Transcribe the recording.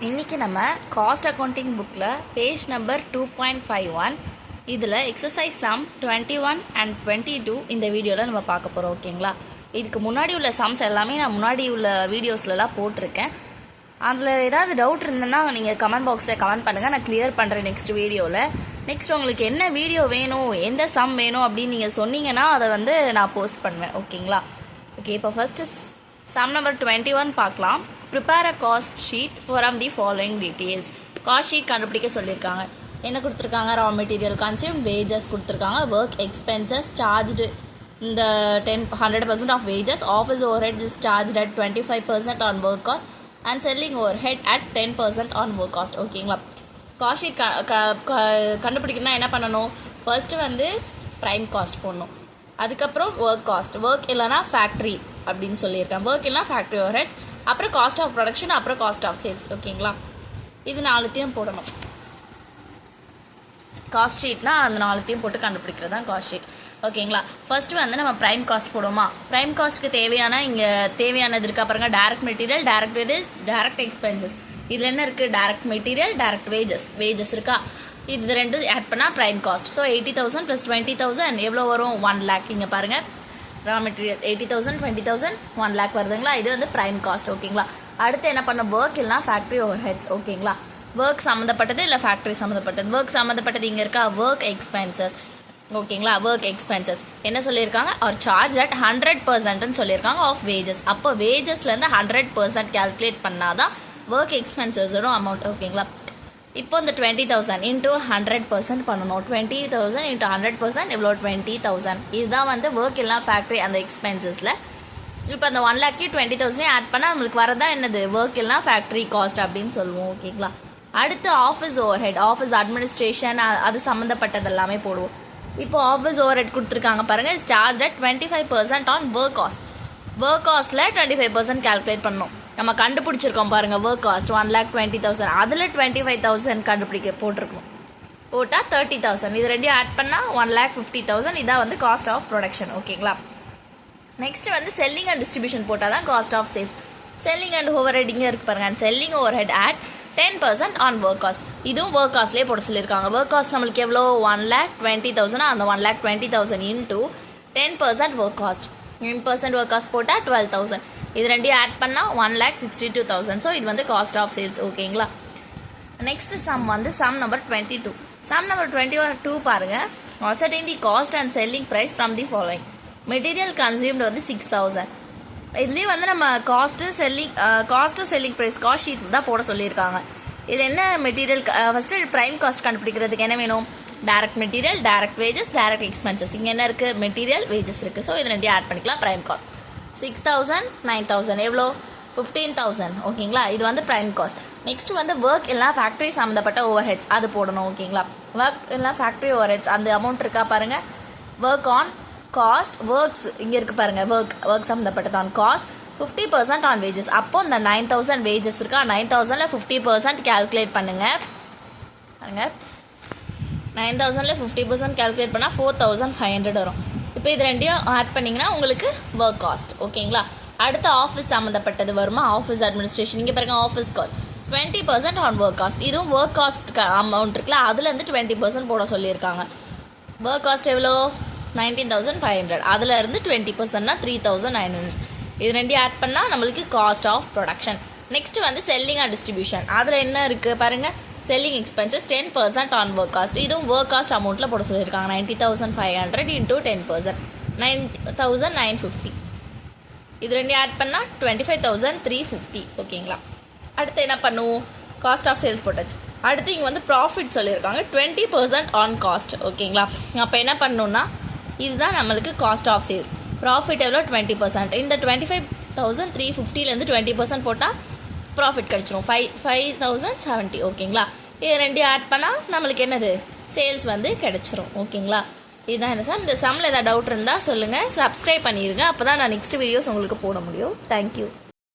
இன்றைக்கி நம்ம cost accounting புக்கில் பேஜ் நம்பர் 2.51 இதில் எக்ஸசைஸ் சம் 21 அண்ட் 22 இந்த வீடியோவில் நம்ம பார்க்க போகிறோம். ஓகேங்களா? இதுக்கு முன்னாடி உள்ள சம்ஸ் எல்லாமே நான் முன்னாடி உள்ள வீடியோஸ்லலாம் போட்டிருக்கேன். அதில் ஏதாவது டவுட் இருந்ததுன்னா நீங்கள் கமெண்ட் பாக்ஸில் கமெண்ட் பண்ணுங்கள், நான் கிளியர் பண்ணுறேன் நெக்ஸ்ட் வீடியோவில். நெக்ஸ்ட் உங்களுக்கு என்ன வீடியோ வேணும், எந்த சம் வேணும் அப்படின்னு நீங்கள் சொன்னீங்கன்னா அதை வந்து நான் போஸ்ட் பண்ணுவேன். ஓகேங்களா? ஓகே, இப்போ ஃபஸ்ட்டு சம் நம்பர் 21 பார்க்கலாம். Prepare a cost sheet for the following details. Cost sheet கண்டுபிடிக்க சொல்லியிருக்காங்க. என்ன கொடுத்துருக்காங்க? ரா மெட்டீரியல் கன்சியூம், வேஜஸ் கொடுத்துருக்காங்க, ஒர்க் எக்ஸ்பென்சஸ் சார்ஜ்டு இந்த 100% of wages, office overhead is charge at 25% on work cost and selling overhead at 10% on work cost. ஓகேங்களா? Cost sheet கண்டுபிடிக்கணும்னா என்ன பண்ணணும்? ஃபர்ஸ்ட்டு வந்து ப்ரைம் காஸ்ட் போடணும், அதுக்கப்புறம் work cost, work இல்லைனா ஃபேக்ட்ரி அப்படின்னு சொல்லியிருக்கேன், ஒர்க் இல்லைனா ஃபேக்ட்ரி ஓவர் ஹெட்ஸ், அப்புறம் காஸ்ட் ஆஃப் ப்ரொடக்ஷன், அப்புறம் காஸ்ட் ஆஃப் சேல்ஸ். ஓகேங்களா? இது நாலுத்தையும் போடணும். காஸ்ட் ஷீட்னா அந்த நாலுத்தையும் போட்டு கண்டுபிடிக்கிறது தான் காஸ்ட் ஷீட். ஓகேங்களா? ஃபர்ஸ்ட் வந்து நம்ம ப்ரைம் காஸ்ட் போடுவோமா? ப்ரைம் காஸ்ட்டுக்கு இங்கே தேவையானது இருக்கா பாருங்க. Direct material, direct wages, direct expenses. இதில் என்ன இருக்குது? டைரக்ட் மெட்டீரியல், டைரக்ட் வேஜஸ் இருக்கா? இது ரெண்டு ஆட் பண்ணால் ப்ரைம் காஸ்ட். ஸோ 80,000 + 20,000 எவ்வளோ வரும்? 1 lakh. இங்கே பாருங்கள், ரா மெட்டீரியல் 80,000, 20,000, 1 lakh வருதுங்களா? இது வந்து ப்ரைம் காஸ்ட். ஓகேங்களா? அடுத்து என்ன பண்ண? ஒர்க் இல்லைனா ஃபேக்ட்ரி ஓவர் ஹெட்ஸ். ஓகேங்களா? ஒர்க் சம்மந்தப்பட்டது இல்லை ஃபேக்ட்ரி சம்மந்தப்பட்டது. ஒர்க் சம்மந்தப்பட்டது இங்கே இருக்கா? Work expenses. ஓகேங்களா? ஒர்க் எக்ஸ்பென்சஸ் என்ன சொல்லியிருக்காங்க? ஆர் சார்ஜ் அட் 100%ன்னு சொல்லியிருக்காங்க ஆஃப் வேஜஸ். அப்போ வேஜஸ்லேருந்து 100% கேல்குலேட் பண்ணாதான் ஒர்க் எக்ஸ்பென்சஸோட அமௌண்ட். ஓகேங்களா? இப்போ இந்த 20,000 இன்ட்டு 100% பண்ணணும். 20,000 இன்ட்டு 100% எவ்வளோ? 20,000. இதுதான் வந்து ஒர்க் எல்லாம் ஃபேக்ட்ரி அந்த எக்ஸ்பென்சஸில். இப்போ அந்த 1 lakh 20,000 ஆட் பண்ணால் நம்மளுக்கு வரதான் என்னது? ஒர்க் எல்லாம் ஃபேக்ட்ரி காஸ்ட் அப்படின்னு சொல்லுவோம். ஓகேங்களா? அடுத்து office over head, office administration அது சம்மந்தப்பட்டது எல்லாமே போடுவோம். இப்போ ஆஃபீஸ் ஓவர் ஹெட் கொடுத்துருக்காங்க பாருங்கள். Charge at 25% on work cost. Work காஸ்ட்டில் 25% கேல்குலேட் பண்ணணும். நம்ம கண்டுபிடிச்சிருக்கோம் பாருங்கள், ஒர்க் காஸ்ட் 1,20,000, அதில் 25,000 கண்டுபிடிக்க போட்டிருக்கணும். போட்டால் 30,000. இது ரெண்டையும் ஆட் பண்ணால் 1,50,000. இதான் வந்து காஸ்ட் ஆஃப் ப்ரொடக்ஷன். ஓகேங்களா? நெக்ஸ்ட் வந்து செல்லிங் அண்ட் டிஸ்ட்ரிபியூஷன் போட்டால் தான் cost of sales. Selling and overhead இங்கே இருக்கு பாருங்க. Selling overhead at 10% on work cost. இதுவும் ஒர்க் காஸ்ட்லேயே போட சொல்லியிருக்காங்க. ஒர்க் காஸ்ட் நம்மளுக்கு எவ்வளோ? 1,20,000. அந்த 1,20,000 into 10% work cost. 10% work cost போட்டால் 12,000. இது ரெண்டையும் ஆட் பண்ணால் 1,62,000. ஸோ இது வந்து காஸ்ட் ஆஃப் சேல்ஸ். ஓகேங்களா? நெக்ஸ்ட் சம் வந்து சம் நம்பர் 22. சம் நம்பர் 22 பாருங்கள். ascertain the cost and selling price from the following. Material consumed வந்து 6,000. இதுலேயும் வந்து நம்ம cost selling price cost sheet தான் போட சொல்லியிருக்காங்க. இதில் என்ன மெட்டீரியல்? ஃபஸ்ட்டு ப்ரைம் காஸ்ட் கண்டுபிடிக்கிறதுக்கு என்ன வேணும்? Direct material, direct wages, direct expenses. இங்கே என்ன இருக்குது? மெட்டீரியல், வேஜஸ் இருக்குது. ஸோ இது ரெண்டையும் ஆட் பண்ணிக்கலாம். ப்ரைம் காஸ்ட் 6,000, 9,000 எவ்வளோ? 15,000. ஓகேங்களா? இது வந்து ப்ரைம் காஸ்ட். நெக்ஸ்ட் வந்து ஒர்க் எல்லாம் ஃபேக்ட்ரி சம்மந்தப்பட்ட ஓவர் ஹெட்ஸ் அது போடணும். ஓகேங்களா? ஒர்க் எல்லாம் ஃபேக்ட்ரி ஓவர் ஹெட்ஸ் அந்த அமௌண்ட் இருக்கா பாருங்கள். ஒர்க் ஆன் காஸ்ட், ஒர்க்ஸ் இங்கே இருக்குது பாருங்கள். ஒர்க் சம்மந்தப்பட்டது ஆன் காஸ்ட், 50% ஆன் வேஜஸ். அப்போ இந்த 9,000 வேஜஸ் இருக்கா? 9,000ல் 50% கேல்குலேட் பண்ணுங்கள் பாருங்கள். 9,000ல் 50% கேல்குலேட் பண்ணால் 4,500 வரும். இப்போ இது ரெண்டையும் ஆட் பண்ணிங்கன்னா உங்களுக்கு ஒர்க் காஸ்ட். ஓகேங்களா? அடுத்து ஆஃபீஸ் சம்மந்தப்பட்டது வருமா? ஆஃபீஸ் அட்மினிஸ்ட்ரேஷன் இங்கே பாருங்க. Office cost 20% on work cost. இதுவும் ஒர்க் காஸ்ட் அமௌண்ட் இருக்குல்ல, அதுலேருந்து 20% போட சொல்லியிருக்காங்க. ஒர்க் காஸ்ட் எவ்வளோ? 19,500. அதில் இருந்து 20%னா 3,900. இது ரெண்டையும் ஆட் பண்ணால் நம்மளுக்கு காஸ்ட் ஆஃப் ப்ரொடக்ஷன். நெக்ஸ்ட் வந்து செல்லிங் அண்ட் டிஸ்ட்ரிபியூஷன். அதில் என்ன இருக்குது பாருங்கள். Selling expenses 10% on work cost. இதுவும் ஒர்க் காஸ்ட் அமௌண்ட்டில் போட சொல்லியிருக்காங்க. 90,500 இன்ட்டு 10%, 9,950. இது ரெண்டையும் ஆட் பண்ணால் 25,350. ஓகேங்களா? அடுத்து என்ன பண்ணுவோம்? காஸ்ட் ஆஃப் சேல்ஸ் போட்டாச்சு. அடுத்து இங்கே வந்து ப்ராஃபிட் சொல்லியிருக்காங்க 20% ஆன் காஸ்ட். ஓகேங்களா? அப்போ என்ன பண்ணணுன்னா இதுதான் நம்மளுக்கு காஸ்ட் ஆஃப் சேல்ஸ். ப்ராஃபிட் எவ்வளோ? 20%. இந்த 25,350லேருந்து 20% போட்டால் ப்ராஃபிட் கிடச்சிரும் 5,070. ஓகேங்களா? இது ரெண்டையும் ஆட் பண்ணால் நம்மளுக்கு என்னது? சேல்ஸ் வந்து கிடச்சிரும். ஓகேங்களா? இதுதான் என்ன சம். இந்த சம்மில் ஏதாவது டவுட் இருந்தால் சொல்லுங்கள். சப்ஸ்கிரைப் பண்ணிடுங்க. அப்போ தான் நான் நெக்ஸ்ட் வீடியோஸ் உங்களுக்கு போட முடியும். தேங்க்யூ.